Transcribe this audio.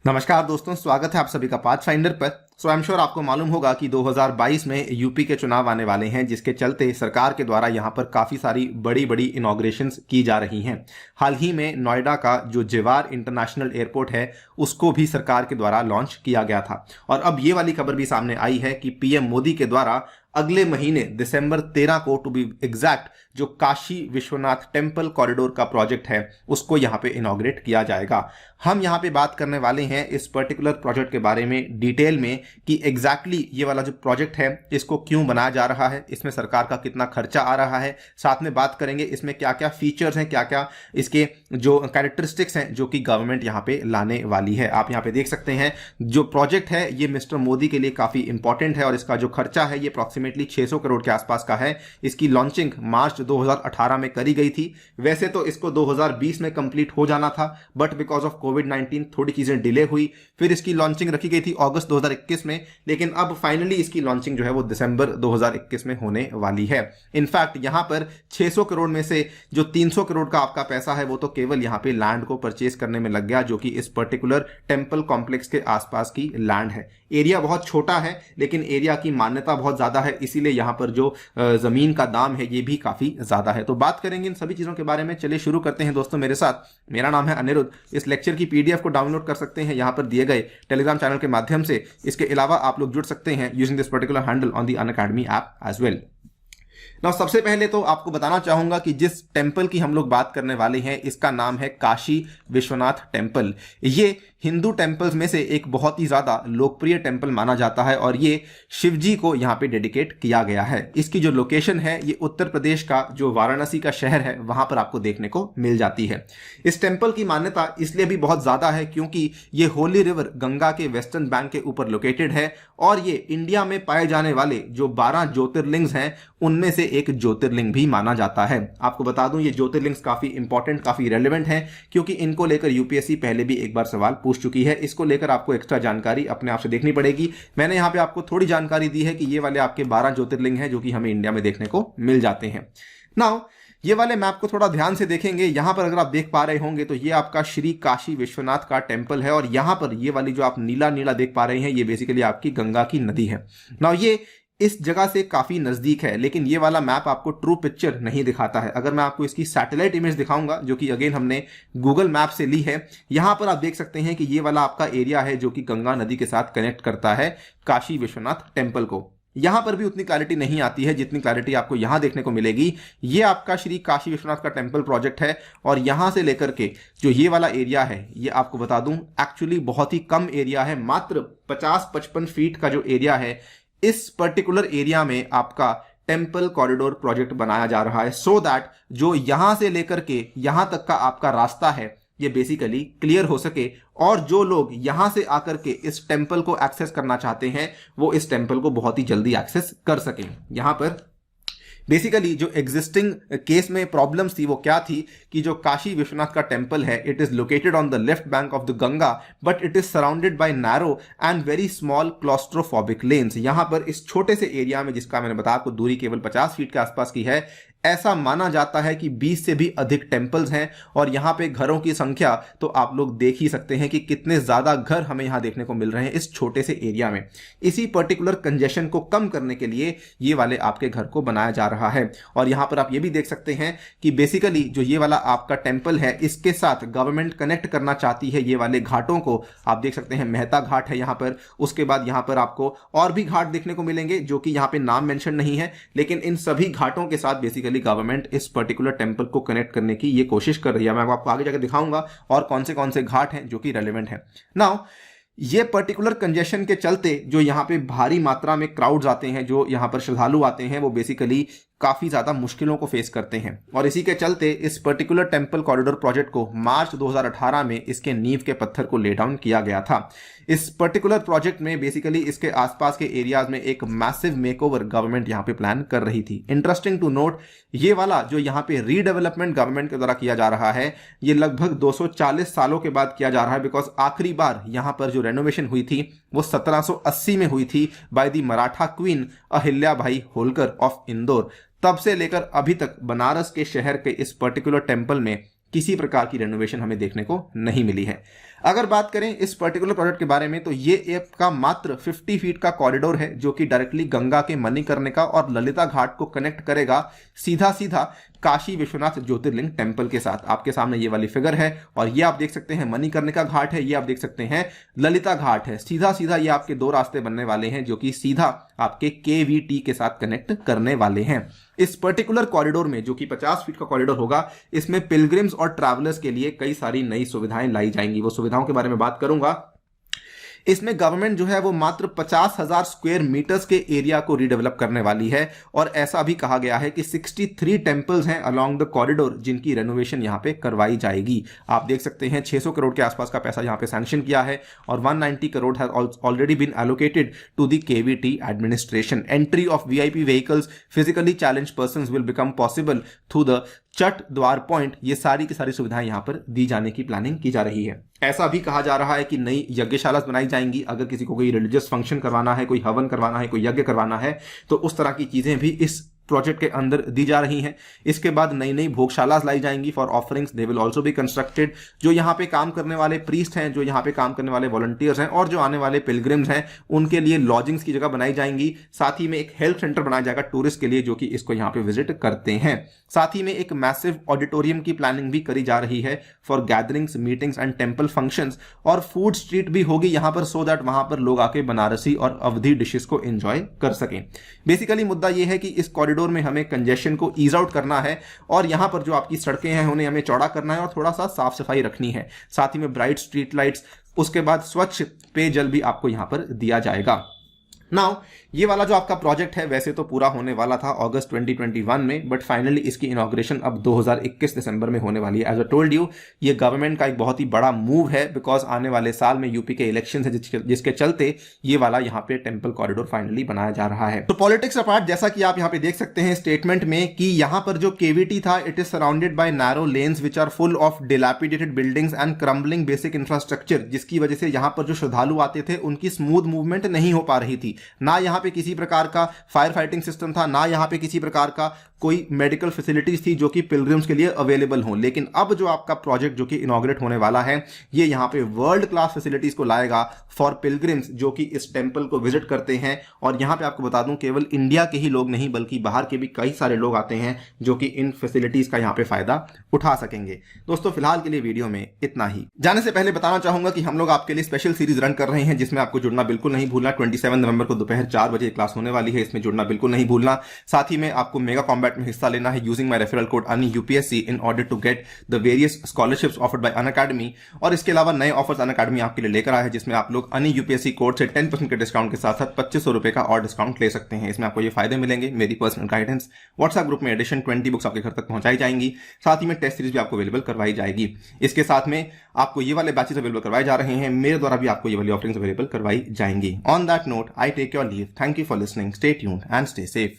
नमस्कार दोस्तों, स्वागत है आप सभी का पाथफाइंडर पर। सो आई एम श्योर आपको मालूम होगा कि 2022 में यूपी के चुनाव आने वाले हैं, जिसके चलते सरकार के द्वारा यहां पर काफ़ी सारी बड़ी बड़ी इनॉग्रेशंस की जा रही हैं। हाल ही में नोएडा का जो जेवार इंटरनेशनल एयरपोर्ट है उसको भी सरकार के द्वारा लॉन्च किया गया था। और अब ये वाली खबर भी सामने आई है कि पीएम मोदी के द्वारा अगले महीने दिसंबर 13 को टू बी एग्जैक्ट जो काशी विश्वनाथ टेम्पल कॉरिडोर का प्रोजेक्ट है उसको यहां पे इनॉग्रेट किया जाएगा। हम यहां पे बात करने वाले हैं इस पर्टिकुलर प्रोजेक्ट के बारे में डिटेल में कि एग्जैक्टली ये वाला जो प्रोजेक्ट है इसको क्यों बनाया जा रहा है, इसमें सरकार का कितना खर्चा आ रहा है, साथ में बात करेंगे इसमें क्या क्या फीचर्स हैं, क्या क्या इसके जो कैरेक्टरिस्टिक्स हैं जो कि गवर्नमेंट यहाँ पे लाने वाली है। आप यहाँ पे देख सकते हैं जो प्रोजेक्ट है ये मिस्टर मोदी के लिए काफ़ी इंपॉर्टेंट है और इसका जो खर्चा है ये अप्रॉक्सीमेटली 600 करोड़ के आसपास का है। इसकी लॉन्चिंग मार्च 2018 में करी गई थी। वैसे तो इसको 2020 में कंप्लीट हो जाना था, बट बिकॉज ऑफ कोविड-19 थोड़ी चीज़ें डिले हुई। फिर इसकी लॉन्चिंग रखी गई थी अगस्त 2021 में, लेकिन अब फाइनली इसकी लॉन्चिंग जो है वो दिसंबर 2021 में होने वाली है। इनफैक्ट यहाँ पर 600 करोड़ में से जो 300 करोड़ का आपका पैसा है वो तो केवल यहाँ पे लैंड को परचेज करने में लग गया, जो कि इस पर्टिकुलर टेम्पल कॉम्प्लेक्स के आसपास की लैंड है। एरिया बहुत छोटा है लेकिन एरिया की मान्यता बहुत ज़्यादा है, इसीलिए यहाँ पर जो ज़मीन का दाम है ये भी काफ़ी ज़्यादा है। तो बात करेंगे इन सभी चीज़ों के बारे में। चलिए शुरू करते हैं दोस्तों मेरे साथ। मेरा नाम है अनिरुद्ध। इस लेक्चर की पीडीएफ को डाउनलोड कर सकते हैं यहाँ पर दिए गए टेलीग्राम चैनल के माध्यम से। इसके अलावा आप लोग जुड़ सकते हैं using this particular handle on the Unacademy app as well. Now सबसे पहले तो आपको बताना चाहूंगा कि जिस टेंपल की हम लोग बात करने वाले हैं इसका नाम है काशी विश्वनाथ टेंपल। ये हिंदू टेंपल्स में से एक बहुत ही ज़्यादा लोकप्रिय टेंपल माना जाता है और ये शिव जी को यहाँ पे डेडिकेट किया गया है। इसकी जो लोकेशन है ये उत्तर प्रदेश का जो वाराणसी का शहर है वहाँ पर आपको देखने को मिल जाती है। इस टेंपल की मान्यता इसलिए भी बहुत ज़्यादा है क्योंकि ये होली रिवर गंगा के वेस्टर्न बैंक के ऊपर लोकेटेड है और ये इंडिया में पाए जाने वाले जो 12 ज्योतिर्लिंग्स हैं उनमें से एक ज्योतिर्लिंग भी माना जाता है। आपको बता दूं ये ज्योतिर्लिंग्स काफ़ी इंपॉर्टेंट, काफ़ी रेलेवेंट हैं क्योंकि इनको लेकर यूपीएससी पहले भी एक बार सवाल पूछ चुकी है। इसको लेकर आपको एक्स्ट्रा जानकारी अपने आप से देखनी पड़ेगी। मैंने यहाँ पे आपको थोड़ी जानकारी दी है कि ये वाले आपके 12 ज्योतिर्लिंग हैं जो कि हमें इंडिया में देखने को मिल जाते हैं। नाउ ये वाले मैप को थोड़ा ध्यान से देखेंगे। यहां पर अगर आप देख पा रहे होंगे तो ये आपका श्री काशी विश्वनाथ का टेंपल है और यहां पर ये वाली जो आप नीला नीला देख पा रहे हैं ये बेसिकली आपकी गंगा की नदी है। नाउ ये इस जगह से काफ़ी नज़दीक है, लेकिन ये वाला मैप आपको ट्रू पिक्चर नहीं दिखाता है। अगर मैं आपको इसकी सैटेलाइट इमेज दिखाऊंगा जो कि अगेन हमने गूगल मैप से ली है, यहाँ पर आप देख सकते हैं कि ये वाला आपका एरिया है जो कि गंगा नदी के साथ कनेक्ट करता है काशी विश्वनाथ टेम्पल को। यहाँ पर भी उतनी क्लैरिटी नहीं आती है जितनी क्लैरिटी आपको यहाँ देखने को मिलेगी। ये आपका श्री काशी विश्वनाथ का टेम्पल प्रोजेक्ट है और यहाँ से लेकर के जो ये वाला एरिया है ये आपको बता दूं एक्चुअली बहुत ही कम एरिया है। मात्र 50-55 फीट का जो एरिया है इस पर्टिकुलर एरिया में आपका टेम्पल कॉरिडोर प्रोजेक्ट बनाया जा रहा है सो दैट जो यहां से लेकर के यहां तक का आपका रास्ता है ये बेसिकली क्लियर हो सके और जो लोग यहां से आकर के इस टेम्पल को एक्सेस करना चाहते हैं वो इस टेम्पल को बहुत ही जल्दी एक्सेस कर सकें। यहां पर बेसिकली जो एग्जिस्टिंग केस में प्रॉब्लम्स थी वो क्या थी कि जो काशी विश्वनाथ का टेम्पल है it is located on the left bank of the Ganga but it is surrounded by narrow and very small claustrophobic lens. यहां पर इस छोटे से एरिया में जिसका मैंने बताया आपको दूरी केवल 50 फीट के आसपास की है, ऐसा माना जाता है कि 20 से भी अधिक टेम्पल्स हैं और यहाँ पे घरों की संख्या तो आप लोग देख ही सकते हैं कि कितने ज़्यादा घर हमें यहाँ देखने को मिल रहे हैं इस छोटे से एरिया में। इसी पर्टिकुलर कंजेशन को कम करने के लिए ये वाले आपके घर को बनाया जा रहा है। और यहाँ पर आप ये भी देख सकते हैं कि बेसिकली जो ये वाला आपका टेम्पल है इसके साथ गवर्नमेंट कनेक्ट करना चाहती है ये वाले घाटों को। आप देख सकते हैं मेहता घाट है यहाँ पर, उसके बाद यहाँ पर आपको और भी घाट देखने को मिलेंगे जो कि यहाँ पे नाम मेंशन नहीं है, लेकिन इन सभी घाटों के साथ बेसिकली गवर्नमेंट इस पर्टिकुलर टेंपल को कनेक्ट करने की ये कोशिश कर रही है। मैं आपको आगे जाकर दिखाऊंगा और कौन से घाट हैं जो कि रेलेवेंट है। नाउ ये पर्टिकुलर कंजेशन के चलते जो यहाँ पे भारी मात्रा में क्राउड्स आते हैं, जो यहाँ पर श्रद्धालु आते हैं, वो बेसिकली काफ़ी ज़्यादा मुश्किलों को फेस करते हैं और इसी के चलते इस पर्टिकुलर टेंपल कॉरिडोर प्रोजेक्ट को मार्च 2018 में इसके नींव के पत्थर को ले डाउन किया गया था। इस पर्टिकुलर प्रोजेक्ट में बेसिकली इसके आसपास के एरियाज में एक मैसिव मेकओवर गवर्नमेंट यहाँ पे प्लान कर रही थी। इंटरेस्टिंग टू नोट ये वाला जो यहाँ पे रीडेवलपमेंट गवर्नमेंट के द्वारा किया जा रहा है ये लगभग 240 सालों के बाद किया जा रहा है, बिकॉज आखिरी बार यहाँ पर जो रेनोवेशन हुई थी वो 1780 में हुई थी by the Maratha queen Ahilyabai Holkar of Indore. तब से लेकर अभी तक बनारस के शहर के इस पर्टिकुलर टेंपल में किसी प्रकार की रेनोवेशन हमें देखने को नहीं मिली है। अगर बात करें इस पर्टिकुलर प्रोजेक्ट के बारे में तो ये एक का मात्र 50 फीट का कॉरिडोर है जो कि डायरेक्टली गंगा के मणिकर्णिका और ललिता घाट को कनेक्ट करेगा सीधा सीधा काशी विश्वनाथ ज्योतिर्लिंग टेम्पल के साथ। आपके सामने ये वाली फिगर है और ये आप देख सकते हैं मणिकर्णिका घाट है, ये आप देख सकते हैं ललिता घाट है। सीधा सीधा ये आपके दो रास्ते बनने वाले हैं जो कि सीधा आपके केवीटी के साथ कनेक्ट करने वाले हैं। इस पर्टिकुलर कॉरिडोर में जो कि 50 फीट का कॉरिडोर होगा, इसमें पिलग्रिम्स और ट्रैवलर्स के लिए कई सारी नई सुविधाएं लाई जाएंगी। वो सुविधाओं के बारे में बात करूंगा। इसमें गवर्नमेंट जो है वो मात्र 50,000 स्क्वायर मीटर्स के एरिया को रीडेवलप करने वाली है और ऐसा भी कहा गया है कि 63 टेंपल्स हैं अलोंग द कॉरिडोर जिनकी रेनोवेशन यहां पे करवाई जाएगी। आप देख सकते हैं 600 करोड़ के आसपास का पैसा यहां पे सैंक्शन किया है और 190 crore has already been allocated to the KVT administration. Entry of VIP vehicles, physically challenged persons will become possible through the Chat Dwar point. ये सारी की सारी सुविधाएं यहां पर दी जाने की प्लानिंग की जा रही है। ऐसा भी कहा जा रहा है कि नई यज्ञशाला बनाई जाएंगी। अगर किसी को कोई रिलीजियस फंक्शन करवाना है, कोई हवन करवाना है, कोई यज्ञ करवाना है तो उस तरह की चीजें भी इस प्रोजेक्ट के अंदर दी जा रही हैं। इसके बाद नई नई भोगशाला लाई जाएंगी for offerings, they will also be constructed. जो यहाँ पे काम करने वाले प्रीस्ट हैं, जो यहाँ पे काम करने वाले वॉलंटियर्स हैं और जो आने वाले पिलग्रिम्स हैं उनके लिए लॉजिंग्स की जगह बनाई जाएंगी। साथ ही में एक हेल्थ सेंटर बनाया जाएगा टूरिस्ट के लिए जो कि इसको यहाँ पे विजिट करते हैं। साथ ही में एक मैसिव ऑडिटोरियम की प्लानिंग भी करी जा रही है for gatherings, meetings and temple functions. और फूड स्ट्रीट भी होगी यहाँ पर सो दैट वहां पर लोग आके बनारसी और अवधी डिशेस को एंजॉय कर सकें। बेसिकली मुद्दा यह है कि इस कॉरिडोर में हमें कंजेशन को ईज आउट करना है और यहां पर जो आपकी सड़कें हैं उन्हें हमें चौड़ा करना है और थोड़ा सा साफ सफाई रखनी है। साथ ही में ब्राइट स्ट्रीट लाइट्स, उसके बाद स्वच्छ पेयजल भी आपको यहां पर दिया जाएगा। नाउ ये वाला जो आपका प्रोजेक्ट है वैसे तो पूरा होने वाला था अगस्त 2021 में, बट फाइनली इसकी इनॉग्रेशन अब 2021 दिसंबर में होने वाली है। एज आई टोल्ड यू, ये गवर्नमेंट का एक बहुत ही बड़ा मूव है बिकॉज आने वाले साल में यूपी के इलेक्शन है जिसके चलते ये वाला यहाँ पे टेंपल कॉरिडोर फाइनली बनाया जा रहा है। तो पॉलिटिक्स अपार्ट, जैसा कि आप यहाँ पे देख सकते हैं स्टेटमेंट में कि यहाँ पर जो केवीटी था it is surrounded by narrow lanes which are full of dilapidated buildings and crumbling basic infrastructure, जिसकी वजह से यहाँ पर जो श्रद्धालु आते थे उनकी स्मूथ मूवमेंट नहीं हो पा रही थी। ना यहाँ पे किसी प्रकार का फायर फाइटिंग सिस्टम था, ना यहाँ पे किसी प्रकार का कोई मेडिकल फैसिलिटीज थी जो कि पिलग्रिम्स के लिए अवेलेबल हो। लेकिन अब जो आपका प्रोजेक्ट जो कि इनॉग्रेट होने वाला है ये यहाँ पे वर्ल्ड क्लास फैसिलिटीज को लाएगा फॉर पिलग्रिम्स जो कि इस टेंपल को विजिट करते हैं। और यहाँ पे आपको बता दूं केवल इंडिया के ही लोग नहीं बल्कि बाहर के भी कई सारे लोग आते हैं जो कि इन फैसिलिटीज का यहाँ पे फायदा उठा सकेंगे। दोस्तों फिलहाल के लिए वीडियो में इतना ही। जाने से पहले बताना चाहूंगा कि हम लोग आपके लिए स्पेशल सीरीज रन कर रहे हैं जिसमें आपको जुड़ना बिल्कुल नहीं भूलना। 27 नवंबर को दोपहर 4 बजे क्लास होने वाली है, इसमें जुड़ना बिल्कुल नहीं भूलना। साथ ही में आपको मेगा कॉम्बैट में हिस्सा लेना है यूजिंग माय रेफरल कोड अनि UPSC in order to get the various scholarships offered by Unacademy. और इसके अलावा नए ऑफर्स अनअकैडमी आपके लिए लेकर आया है जिसमें आप लोग अनि यूपीएससी कोड से 10% के डिस्काउंट के साथ साथ 2500 रुपए का और डिस्काउंट ले सकते हैं। इसमें आपको ये फायदे मिलेंगे, मेरी पर्सनल गाइडेंस, व्हाट्सएप ग्रुप में एडिशन, 20 बुक्स आपके घर तक पहुंचाई जाएंगी। साथ ही में टेस्ट सीरीज भी आपको अवेलेबल करवाई जाएगी। इसके साथ में आपको ये वाले बैचेस अवेलेबल करवाए जा रहे हैं, मेरे द्वारा भी आपको ये वाली ऑफरिंग्स अवेलेबल करवाई जाएंगी। On that note I take your leave. Thank you for listening, stay tuned and stay safe.